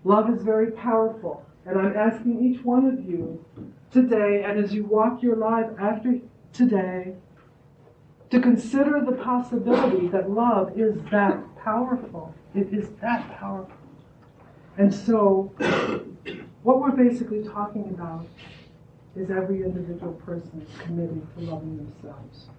Love is very powerful. And I'm asking each one of you today, and as you walk your life after today, to consider the possibility that love is that powerful. It is that powerful. And so, what we're basically talking about is every individual person committing to loving themselves.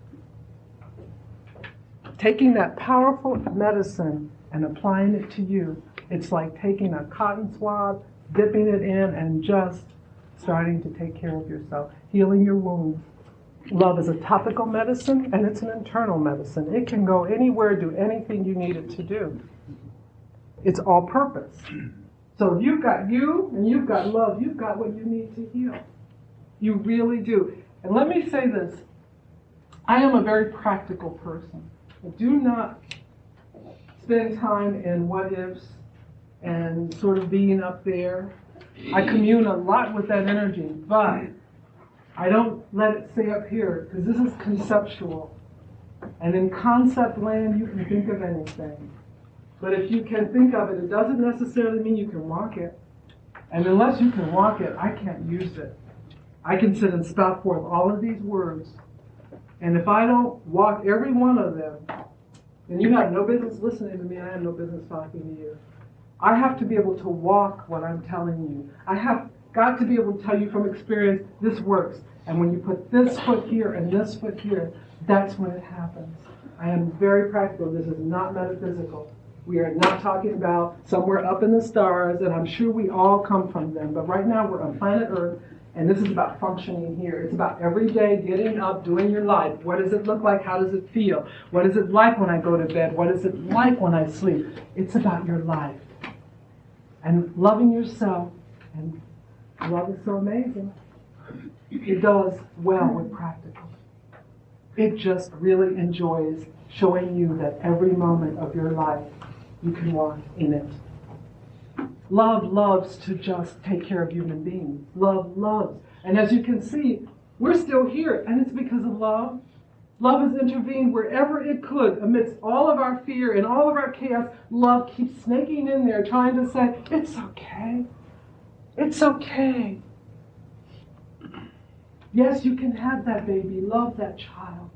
Taking that powerful medicine and applying it to you, it's like taking a cotton swab, dipping it in, and just starting to take care of yourself, healing your wounds. Love is a topical medicine, and it's an internal medicine. It can go anywhere, do anything you need it to do. It's all purpose. So if you've got you and you've got love, you've got what you need to heal. You really do. And let me say this. I am a very practical person. I do not spend time in what ifs and sort of being up there. I commune a lot with that energy, but I don't let it stay up here, because this is conceptual. And in concept land, you can think of anything. But if you can think of it, it doesn't necessarily mean you can walk it. And unless you can walk it, I can't use it. I can sit and spout forth all of these words. And if I don't walk every one of them, then you have no business listening to me, and I have no business talking to you. I have to be able to walk what I'm telling you. I have got to be able to tell you from experience, this works. And when you put this foot here and this foot here, that's when it happens. I am very practical. This is not metaphysical. We are not talking about somewhere up in the stars, and I'm sure we all come from them. But right now we're on planet Earth, and this is about functioning here. It's about every day getting up, doing your life. What does it look like? How does it feel? What is it like when I go to bed? What is it like when I sleep? It's about your life. And loving yourself, and love is so amazing. It does well with practical. It just really enjoys showing you that every moment of your life you can walk in it. Love loves to just take care of human beings. Love loves. And as you can see, we're still here, and it's because of love. Love has intervened wherever it could. Amidst all of our fear and all of our chaos, love keeps snaking in there, trying to say, it's okay. It's okay. Yes, you can have that baby. Love that child.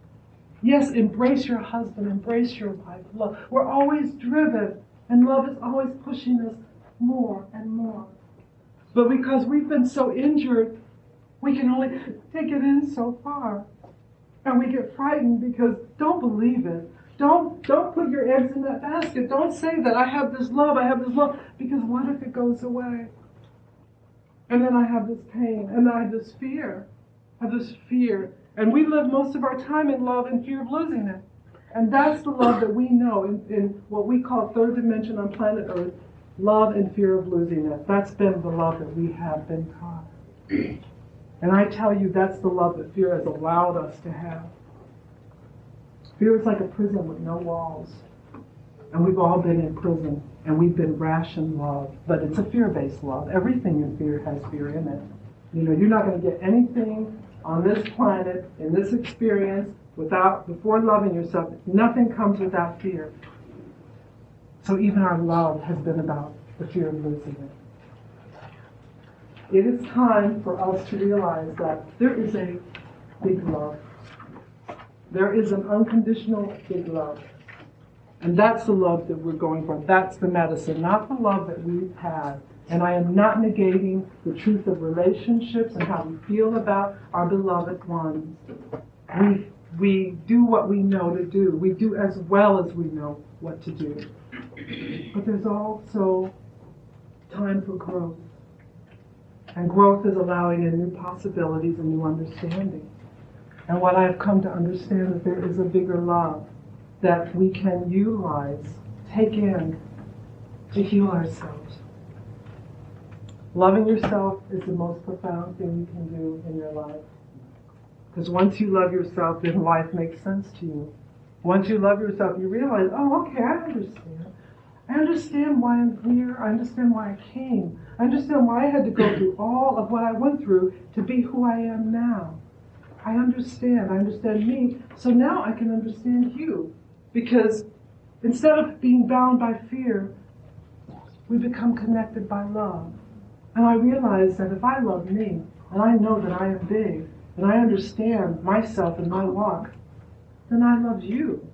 Yes, embrace your husband. Embrace your wife. Love. We're always driven, and love is always pushing us more and more. But because we've been so injured, we can only take it in so far. And we get frightened because don't believe it. Don't put your eggs in that basket. Don't say that I have this love, because what if it goes away? And then I have this pain, and I have this fear. And we live most of our time in love and fear of losing it. And that's the love that we know in what we call third dimension on planet Earth, love and fear of losing it. That's been the love that we have been taught. And I tell you, that's the love that fear has allowed us to have. Fear is like a prison with no walls. And we've all been in prison, and we've been rationed love. But it's a fear-based love. Everything in fear has fear in it. You know, you're not going to get anything on this planet, in this experience, before loving yourself. Nothing comes without fear. So even our love has been about the fear of losing it. It is time for us to realize that there is a big love. There is an unconditional big love. And that's the love that we're going for. That's the medicine, not the love that we've had. And I am not negating the truth of relationships and how we feel about our beloved ones. We do what we know to do. We do as well as we know what to do. But there's also time for growth. And growth is allowing in new possibilities and new understanding. And what I've come to understand that there is a bigger love that we can utilize, take in, to heal ourselves. Loving yourself is the most profound thing you can do in your life. Because once you love yourself, then life makes sense to you. Once you love yourself, you realize, oh, okay, I understand. I understand why I'm here. I understand why I came. I understand why I had to go through all of what I went through to be who I am now. I understand. I understand me. So now I can understand you. Because instead of being bound by fear, We become connected by love. And I realize that if I love me, and I know that I am big, and I understand myself and my walk, then I love you.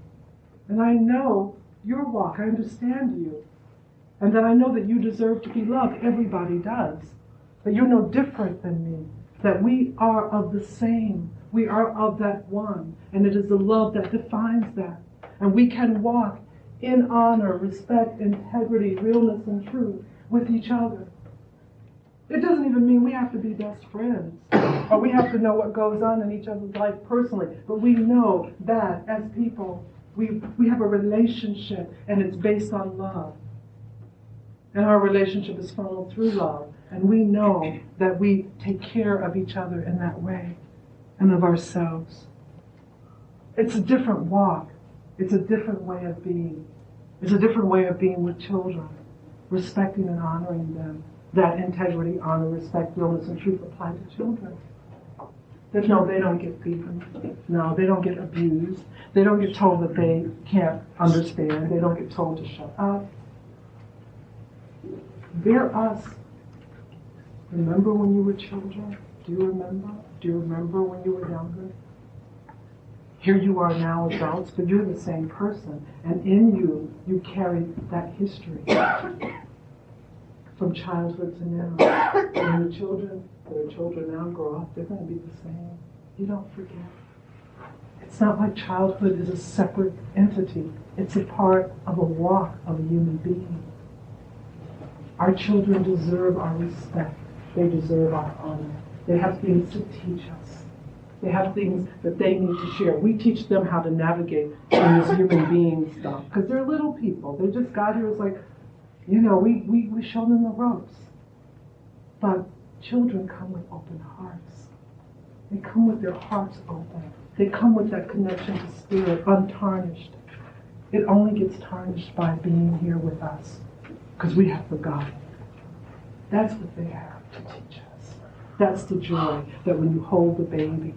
And I know your walk, I understand you. And that I know that you deserve to be loved. Everybody does. But you're no different than me. That we are of the same. We are of that one. And it is the love that defines that. And we can walk in honor, respect, integrity, realness, and truth with each other. It doesn't even mean we have to be best friends or we have to know what goes on in each other's life personally. But we know that as people, we have a relationship and it's based on love. And our relationship is funneled through love. And we know that we take care of each other in that way and of ourselves. It's a different walk. It's a different way of being. It's a different way of being with children, respecting and honoring them. That integrity, honor, respect, realness, and truth apply to children. That no, they don't get beaten. No, they don't get abused. They don't get told that they can't understand. They don't get told to shut up. They're us. Remember when you were children? Do you remember? Do you remember when you were younger? Here you are now adults, but you're the same person. And in you, you carry that history from childhood to now. And the children that are children now grow up, they're going to be the same. You don't forget. It's not like childhood is a separate entity. It's a part of a walk of a human being. Our children deserve our respect. They deserve our honor. They have things to teach us. They have things that they need to share. We teach them how to navigate in this human being stuff. Because they're little people. They just got here as like, you know, we show them the ropes. But children come with open hearts. They come with their hearts open. They come with that connection to spirit, untarnished. It only gets tarnished by being here with us. Because we have forgotten. That's what they have to teach us. That's the joy that when you hold the baby,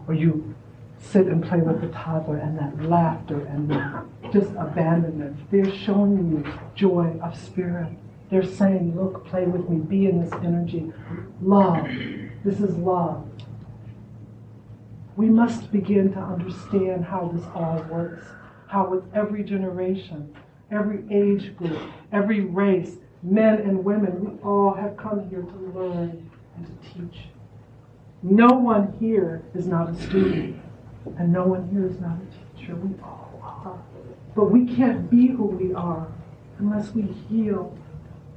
or you sit and play with the toddler, and that laughter and that just abandonment, they're showing you joy of spirit. They're saying, look, play with me, be in this energy. Love. This is love. We must begin to understand how this all works. How with every generation, every age group, every race, men and women, we all have come here to learn and to teach. No one here is not a student, and no one here is not a teacher. We all are. But we can't be who we are unless we heal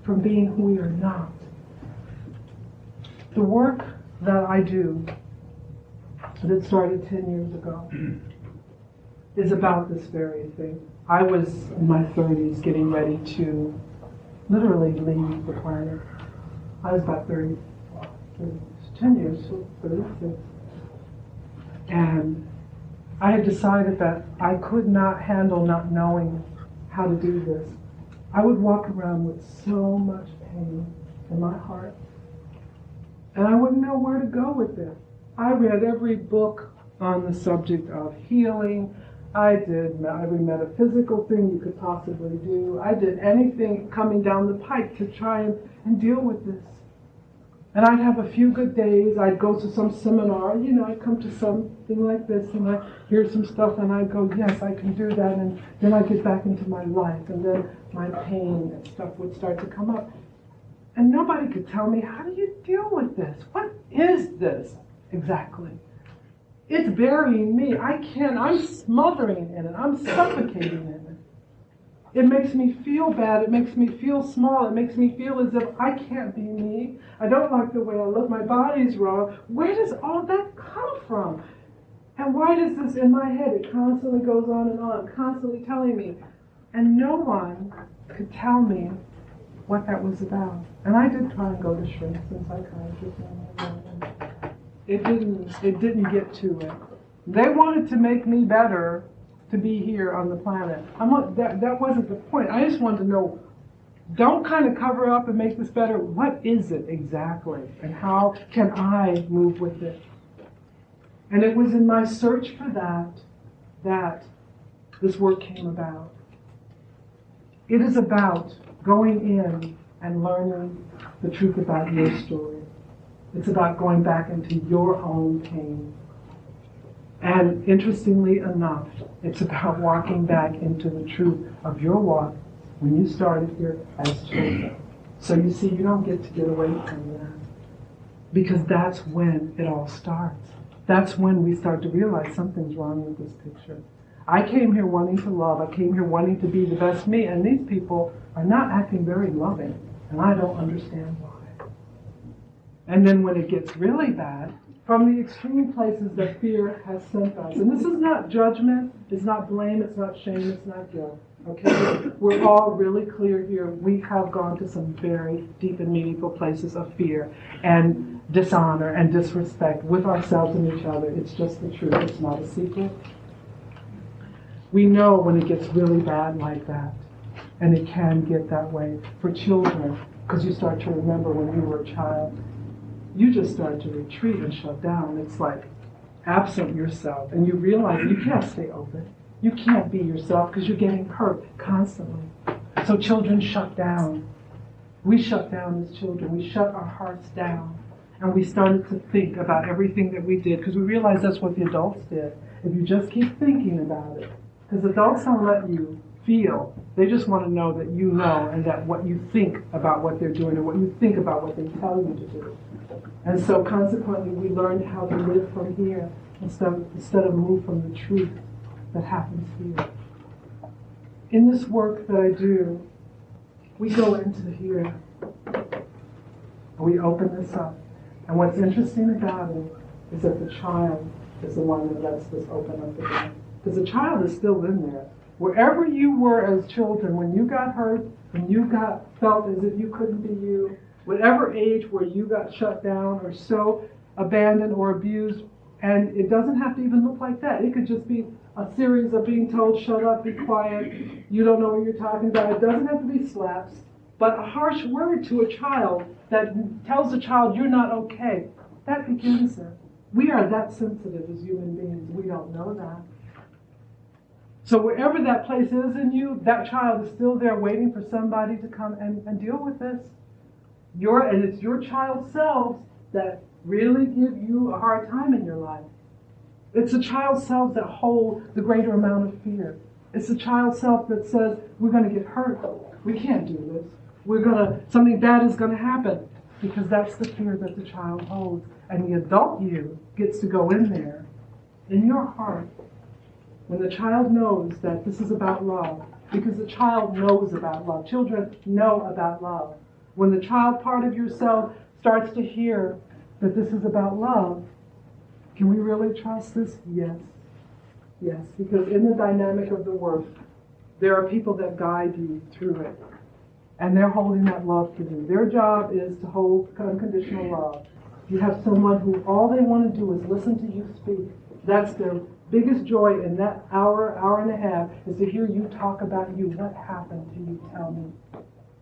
from being who we are not. The work that I do, that started 10 years ago, is about this very thing. I was in my 30s getting ready to literally leave the planet. I was about 10 years, 36. And I had decided that I could not handle not knowing how to do this. I would walk around with so much pain in my heart, and I wouldn't know where to go with it. I read every book on the subject of healing. I did every metaphysical thing you could possibly do. I did anything coming down the pike to try and deal with this. And I'd have a few good days. I'd go to some seminar. You know, I'd come to something like this, and I'd hear some stuff, and I'd go, yes, I can do that. And then I'd get back into my life, and then my pain and stuff would start to come up. And nobody could tell me, how do you deal with this? What is this exactly? It's burying me. I'm smothering in it. I'm suffocating in it. It makes me feel bad. It makes me feel small. It makes me feel as if I can't be me. I don't like the way I look. My body's wrong. Where does all that come from? And why does this in my head? It constantly goes on and on, constantly telling me. And no one could tell me what that was about. And I did try and go to shrinks and psychiatrists and it didn't get to it. They wanted to make me better to be here on the planet. That wasn't the point. I just wanted to know, don't kind of cover up and make this better. What is it exactly? And how can I move with it? And it was in my search for that this work came about. It is about going in and learning the truth about your story. It's about going back into your own pain. And interestingly enough, it's about walking back into the truth of your walk when you started here as children. So you see, you don't get to get away from that. Because that's when it all starts. That's when we start to realize something's wrong with this picture. I came here wanting to love. I came here wanting to be the best me. And these people are not acting very loving. And I don't understand why. And then when it gets really bad, from the extreme places that fear has sent us. And this is not judgment. It's not blame. It's not shame. It's not guilt. Okay? We're all really clear here. We have gone to some very deep and meaningful places of fear and dishonor and disrespect with ourselves and each other. It's just the truth. It's not a secret. We know when it gets really bad like that. And it can get that way for children. Because you start to remember when you were a child. You just start to retreat and shut down. It's like absent yourself. And you realize you can't stay open. You can't be yourself because you're getting hurt constantly. So children shut down. We shut down as children. We shut our hearts down. And we started to think about everything that we did because we realized that's what the adults did. If you just keep thinking about it, because adults don't let you feel. They just want to know that you know and that what you think about what they're doing and what you think about what they tell you to do. And so consequently, we learned how to live from here instead of move from the truth that happens here. In this work that I do, we go into here. We open this up. And what's interesting about it is that the child is the one that lets this open up again. Because the child is still in there. Wherever you were as children, when you got hurt, when you felt as if you couldn't be you, whatever age where you got shut down or so abandoned or abused, and it doesn't have to even look like that. It could just be a series of being told, shut up, be quiet, you don't know what you're talking about. It doesn't have to be slaps, but a harsh word to a child that tells a child you're not okay. That begins it. We are that sensitive as human beings. We don't know that. So wherever that place is in you, that child is still there waiting for somebody to come and deal with this. And it's your child selves that really give you a hard time in your life. It's the child selves that hold the greater amount of fear. It's the child self that says, we're going to get hurt. We can't do this. Something bad is going to happen. Because that's the fear that the child holds. And the adult you gets to go in there, in your heart, when the child knows that this is about love. Because the child knows about love. Children know about love. When the child part of yourself starts to hear that this is about love, can we really trust this? Yes. Yes, because in the dynamic of the work, there are people that guide you through it. And they're holding that love for you. Their job is to hold unconditional love. You have someone who all they want to do is listen to you speak. That's their biggest joy in that hour and a half, is to hear you talk about you. What happened to you? Tell me.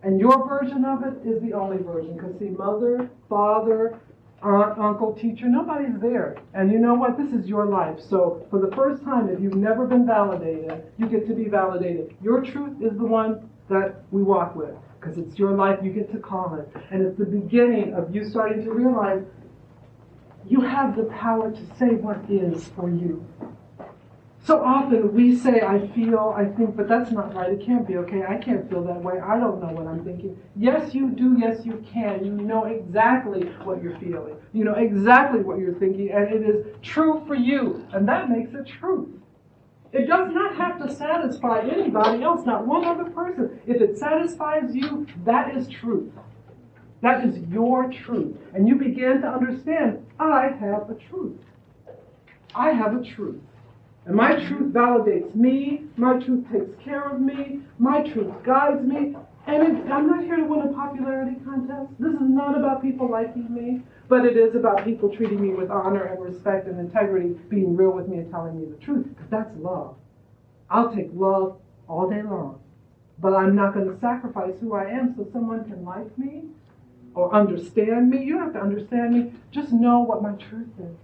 And your version of it is the only version. Because see, mother, father, aunt, uncle, teacher, nobody's there. And you know what? This is your life. So for the first time, if you've never been validated, you get to be validated. Your truth is the one that we walk with. Because it's your life, you get to call it. And it's the beginning of you starting to realize you have the power to say what is for you. So often we say, I feel, I think, but that's not right. It can't be okay. I can't feel that way. I don't know what I'm thinking. Yes, you do. Yes, you can. You know exactly what you're feeling. You know exactly what you're thinking. And it is true for you. And that makes it truth. It does not have to satisfy anybody else, not one other person. If it satisfies you, that is truth. That is your truth. And you begin to understand, I have a truth. I have a truth. And my truth validates me. My truth takes care of me. My truth guides me. And I'm not here to win a popularity contest. This is not about people liking me. But it is about people treating me with honor and respect and integrity, being real with me and telling me the truth. Because that's love. I'll take love all day long. But I'm not going to sacrifice who I am so someone can like me or understand me. You don't have to understand me. Just know what my truth is.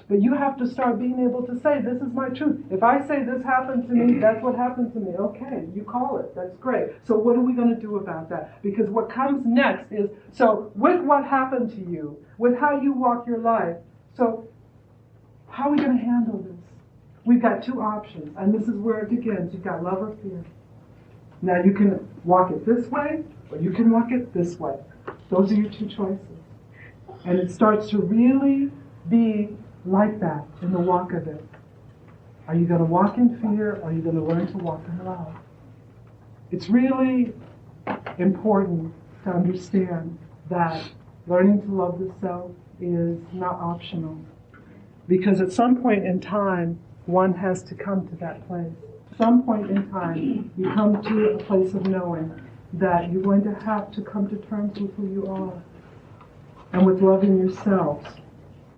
But you have to start being able to say, this is my truth. If I say this happened to me, that's what happened to me. Okay, you call it. That's great. So what are we going to do about that? Because what comes next is, so with what happened to you, with how you walk your life, so how are we going to handle this? We've got two options, and this is where it begins. You've got love or fear. Now you can walk it this way, or you can walk it this way. Those are your two choices. And it starts to really be like that in the walk of it. Are you going to walk in fear, or are you going to learn to walk in love? It's really important to understand that learning to love the self is not optional. Because at some point in time, one has to come to that place. At some point in time, you come to a place of knowing that you're going to have to come to terms with who you are and with loving yourselves.